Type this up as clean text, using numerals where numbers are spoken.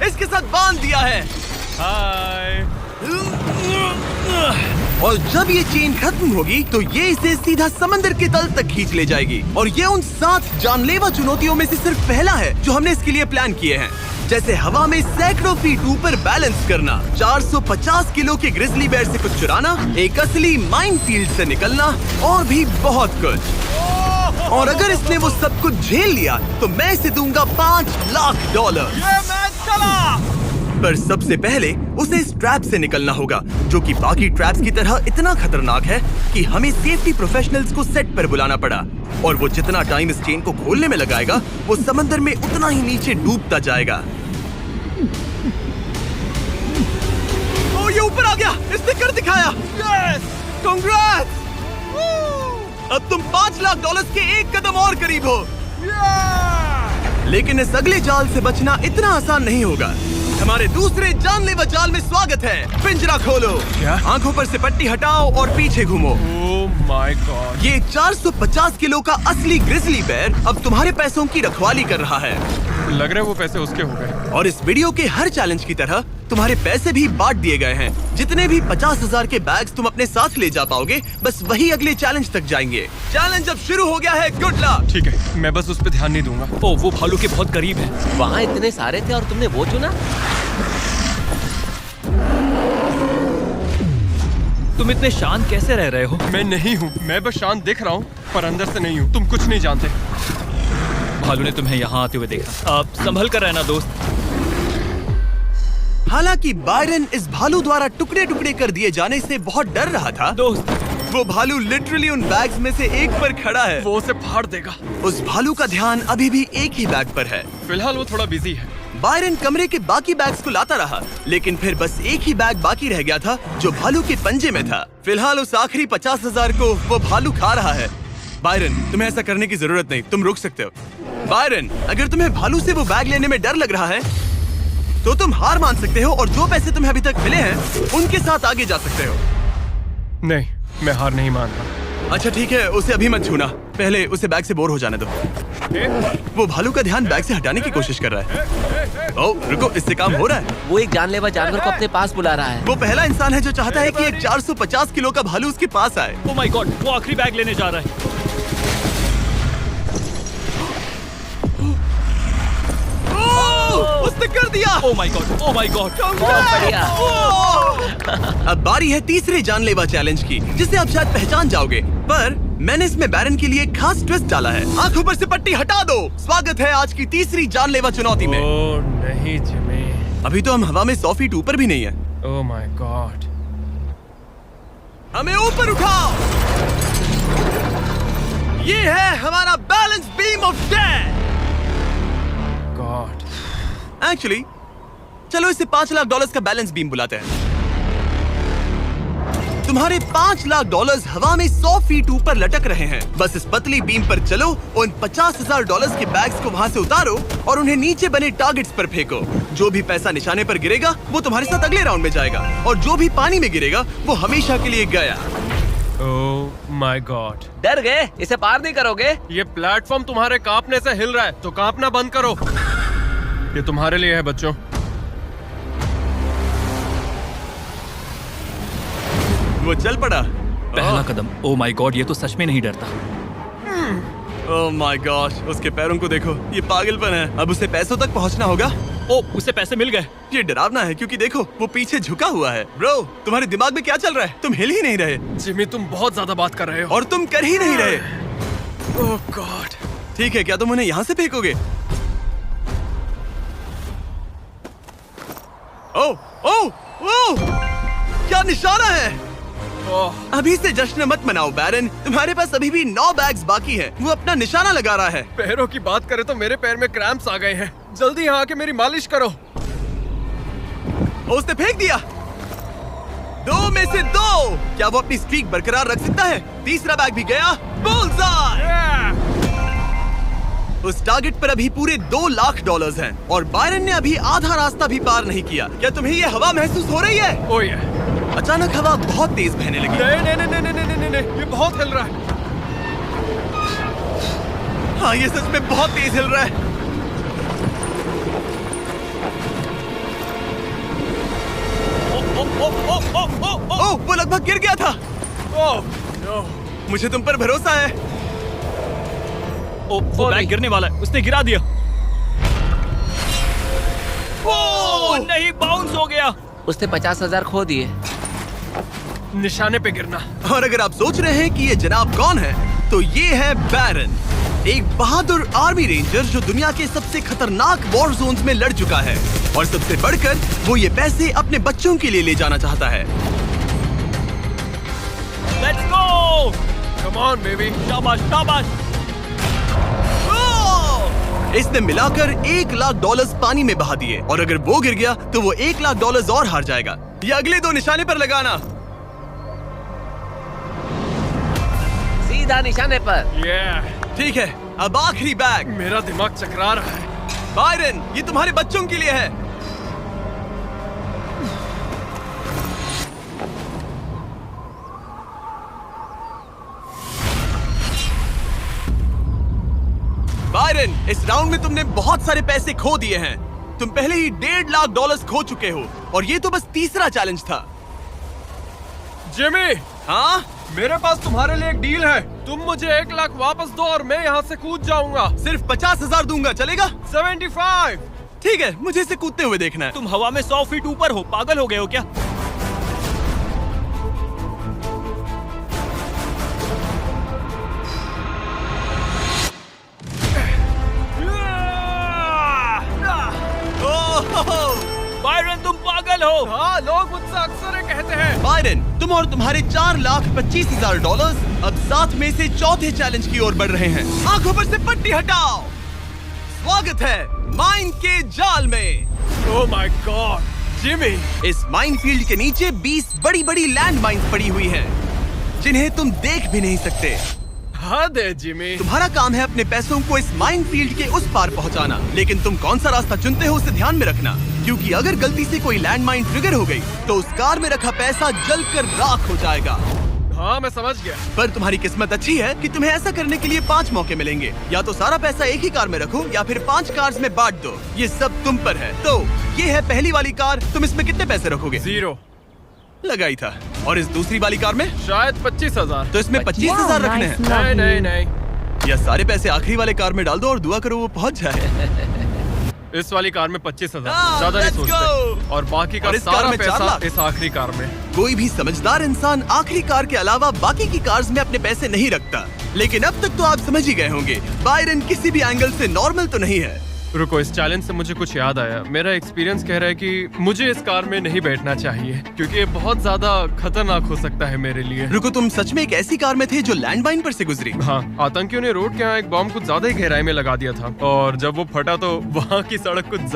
इसके साथ बांध दिया है। हाय। और जब ये चेन खत्म होगी तो ये इसे सीधा समंदर के तल तक खींच ले जाएगी। और ये उन 7 जानलेवा चुनौतियों में से सिर्फ पहला है जो हमने इसके लिए प्लान किए हैं, जैसे हवा में सैकड़ों फीट ऊपर बैलेंस करना, 450 किलो के ग्रिजली बेयर से कुछ चुराना, एक असली माइनफील्ड से निकलना और भी बहुत कुछ। और अगर इसने वो सब कुछ झेल लिया तो मैं इसे दूंगा $5 लाख। ये मैच चला। पर सबसे पहले उसे इस ट्रैप से निकलना होगा, जो कि बाकी ट्रैप्स की तरह इतना खतरनाक है कि हमें सेफ्टी प्रोफेशनल्स को सेट पर बुलाना पड़ा। और वो जितना टाइम इस चेन को खोलने में लगाएगा, वो समंदर में उतना ही नीचे डूबता जाएगा। ओ, ये ऊपर आ गया, इसने कर दिखाया। Yes, congrats! अब तुम $5 लाख के एक कदम और करीब हो। लेकिन इस अगले जाल से बचना इतना आसान नहीं होगा। हमारे दूसरे जानलेवा जाल में स्वागत है। पिंजरा खोलो। क्या? आंखों पर से पट्टी हटाओ और पीछे घूमो। Oh my God. ये 450 किलो का असली ग्रिजली बेयर अब तुम्हारे पैसों की रखवाली कर रहा है। लग रहा है वो पैसे उसके हो गए। और इस वीडियो के हर चैलेंज की तरह तुम्हारे पैसे भी बांट दिए गए हैं। जितने भी 50,000 के बैग्स तुम अपने साथ ले जा पाओगे, बस वही अगले चैलेंज तक जाएंगे। चैलेंज अब शुरू हो गया है। Good luck. ठीक है, मैं बस उस पे ध्यान नहीं दूंगा। ओ, वो भालू के बहुत करीब है। वहाँ इतने सारे थे और तुमने वो चुना। तुम इतने शांत कैसे रह रहे हो? मैं नहीं हूँ, मैं बस शांत दिख रहा हूँ पर अंदर से नहीं हूँ। तुम कुछ नहीं जानते। भालू ने तुम्हें यहाँ आते हुए देखा। आप संभल कर रहना दोस्त। हालांकि बायरन इस भालू द्वारा टुकड़े टुकड़े कर दिए जाने से बहुत डर रहा था। दोस्त, वो भालू लिटरली उन बैग्स में से एक पर खड़ा है। वो उसे फाड़ देगा। उस भालू का ध्यान अभी भी एक ही बैग पर है। फिलहाल वो थोड़ा बिजी है। बायरन कमरे के बाकी बैग्स को लाता रहा, लेकिन फिर बस एक ही बैग बाकी रह गया था जो भालू के पंजे में था। फिलहाल उस आखिरी 50,000 को वो भालू खा रहा है। बायरन, तुम्हें ऐसा करने की जरूरत नहीं, तुम रुक सकते हो। बायरन, अगर तुम्हें भालू से वो बैग लेने में डर लग रहा है तो तुम हार मान सकते हो और जो पैसे तुम्हें अभी तक मिले हैं उनके साथ आगे जा सकते हो। नहीं, मैं हार नहीं मानता। अच्छा ठीक है, उसे अभी मत छूना, पहले उसे बैग से बोर हो जाने दो। वो भालू का ध्यान बैग से हटाने की कोशिश कर रहा है। ओह रुको, इससे काम हो रहा है। वो एक जानलेवा जानवर को अपने पास बुला रहा है। वो पहला इंसान है जो चाहता है कि एक 450 किलो का भालू उसके पास आए। ओ माय गॉड, वो आखिरी बैग लेने जा रहा है। उसने कर दिया। Oh my God, oh my God. बहुत बढ़िया। अब बारी है तीसरे जानलेवा चैलेंज की, जिसे आप शायद पहचान जाओगे, पर मैंने इसमें बैरन के लिए एक खास ट्विस्ट डाला है। आंखों पर से पट्टी हटा दो। स्वागत है आज की तीसरी जानलेवा चुनौती में। ओह नहीं जिमी। अभी तो हम हवा में 100 फीट ऊपर भी नहीं है। Oh my God. हमें ऊपर उठाओ। ये है हमारा balance beam of death. God. Actually चलो इसे $5 लाख का बैलेंस बीम बुलाते हैं। तुम्हारे $5 लाख हवा में 100 फीट ऊपर लटक रहे हैं। बस इस पतली बीम पर चलो, उन $50,000 के बैग्स को वहाँ से उतारो और उन्हें नीचे बने टारगेट्स पर फेंको। जो भी पैसा निशाने पर गिरेगा वो तुम्हारे साथ अगले राउंड में जाएगा, और जो भी पानी में गिरेगा वो हमेशा के लिए गया। Oh my God. डर गए? इसे पार नहीं करोगे। ये प्लेटफॉर्म तुम्हारे कांपने से हिल रहा है, तो कांपना बंद करो। ये तुम्हारे लिए है बच्चों। वो चल पड़ा। पहला कदम। ओ माय गॉड, ये तो सच में नहीं डरता। ओह माय गॉश, उसके पैरों को देखो, ये पागलपन है। अब उसे पैसों तक पहुंचना होगा। ओ, उसे पैसे मिल गए। ये डरावना है क्योंकि देखो वो पीछे झुका हुआ है। ब्रो, तुम्हारे दिमाग में क्या चल रहा है? तुम हिल ही नहीं रहे। जिमी, तुम बहुत ज्यादा बात कर रहे हो। और तुम कर ही नहीं रहे। ओह गॉड। ठीक है, क्या तुम उन्हें यहाँ से फेंकोगे? ओह ओह ओह, क्या निशाना है? अभी से जश्न मत मनाओ बैरन, तुम्हारे पास अभी भी 9 बैग्स बाकी हैं। वो अपना निशाना लगा रहा है। पैरों की बात करें तो मेरे पैर में क्रैम्प्स आ गए हैं। जल्दी यहाँ आके मेरी मालिश करो। उसने फेंक दिया। 2 में से 2। क्या वो अपनी स्ट्रीक बरकरार रख सकता है? तीसरा बैग भी गया। बुल्सआई! उस टारगेट पर अभी पूरे $2 लाख हैं और बायरन ने अभी आधा रास्ता भी पार नहीं किया। क्या तुम्हें ये हवा महसूस हो रही है? ओह ये। अचानक हवा बहुत तेज बहने लगी। नहीं, ये बहुत हिल रहा है। हाँ, ये सच में बहुत तेज हिल रहा है। ओह, वो लगभग गिर गया था। मुझे तुम पर भरोसा है। वो बैग गिरने वाला है, उसने गिरा दिया। ओ नहीं, बाउंस हो गया। उसने 50,000 खो दिए। निशाने पे गिरना। और अगर आप सोच रहे हैं कि ये जनाब कौन है, तो ये है बैरन, एक बहादुर आर्मी रेंजर जो दुनिया के सबसे खतरनाक वॉर जोन्स में लड़ चुका है। और सबसे बढ़कर वो ये पैसे अपने बच्चों के लिए ले जाना चाहता है। Let's go. Come on baby. शाबाश शाबाश। इसने मिलाकर $1,00,000 पानी में बहा दिए, और अगर वो गिर गया तो वो $1,00,000 और हार जाएगा। ये अगले 2 निशाने पर लगाना। सीधा निशाने पर। ठीक है, अब आखिरी बैग। मेरा दिमाग चकरा रहा है। बायरन, ये तुम्हारे बच्चों के लिए है। बायरन, इस राउंड में तुमने बहुत सारे पैसे खो दिए हैं। तुम पहले ही $1,50,000 खो चुके हो, और ये तो बस तीसरा चैलेंज था। जिमी, हाँ, मेरे पास तुम्हारे लिए एक डील है। तुम मुझे 1,00,000 वापस दो और मैं यहाँ से कूद जाऊंगा। सिर्फ 50,000 दूंगा, चलेगा? 75। ठीक है, मुझे इसे कूदते हुए देखना है। तुम हवा में 100 फीट ऊपर हो, पागल हो गए हो क्या? बायरन, तुम पागल हो। हाँ, लोग मुझसे अक्सर ये कहते हैं। बायरन, तुम और तुम्हारे $4,25,000 अब साथ में से चौथे चैलेंज की ओर बढ़ रहे हैं। आंखों पर से पट्टी हटाओ। स्वागत है माइन के जाल में। Oh my God, Jimmy. इस माइन फील्ड के नीचे 20 बड़ी बड़ी लैंड माइन्स पड़ी हुई हैं, जिन्हें तुम देख भी नहीं सकते। हद है जिमी। तुम्हारा काम है अपने पैसों को इस माइन फील्ड के उस पार पहुंचाना, लेकिन तुम कौन सा रास्ता चुनते हो उसे ध्यान में रखना, क्योंकि अगर गलती से कोई लैंड माइन ट्रिगर हो गई तो उस कार में रखा पैसा जलकर राख हो जाएगा। हाँ, मैं समझ गया। पर तुम्हारी किस्मत अच्छी है कि तुम्हें ऐसा करने के लिए 5 मौके मिलेंगे। या तो सारा पैसा एक ही कार में रखो, या फिर 5 कार्स में बांट दो। ये सब तुम पर है। तो ये है पहली वाली कार, तुम इसमें कितने पैसे रखोगे? 0। लगा ही था। और इस दूसरी वाली कार में? शायद 25,000। तो इसमें 25,000 रखने हैं। नहीं नहीं नहीं। या सारे पैसे आखिरी वाले कार में डाल दो और दुआ करो वो पहुंच जाए। इस वाली कार में 25,000, हाँ, ज्यादा नहीं let's सोचते। go। और बाकी का और इस कार सारा में 4 पैसा लाख। इस आखिरी कार में। कोई भी समझदार इंसान आखिरी कार के अलावा बाकी की कार्स में अपने पैसे नहीं रखता। लेकिन अब तक तो आप समझ ही गए होंगे, बायरन किसी भी एंगल से नॉर्मल तो नहीं है। रुको, इस चैलेंज से मुझे कुछ याद आया। मेरा एक्सपीरियंस कह रहा है कि मुझे इस कार में नहीं बैठना चाहिए, क्योंकि ये बहुत ज्यादा खतरनाक हो सकता है मेरे लिए। रुको, तुम सच में एक ऐसी कार में थे जो लैंडमाइन पर से गुजरी? हाँ, आतंकियों ने रोड के यहाँ एक बॉम्ब कुछ ज्यादा ही गहराई में लगा दिया था, और जब वो फटा तो वहाँ की सड़क कुछ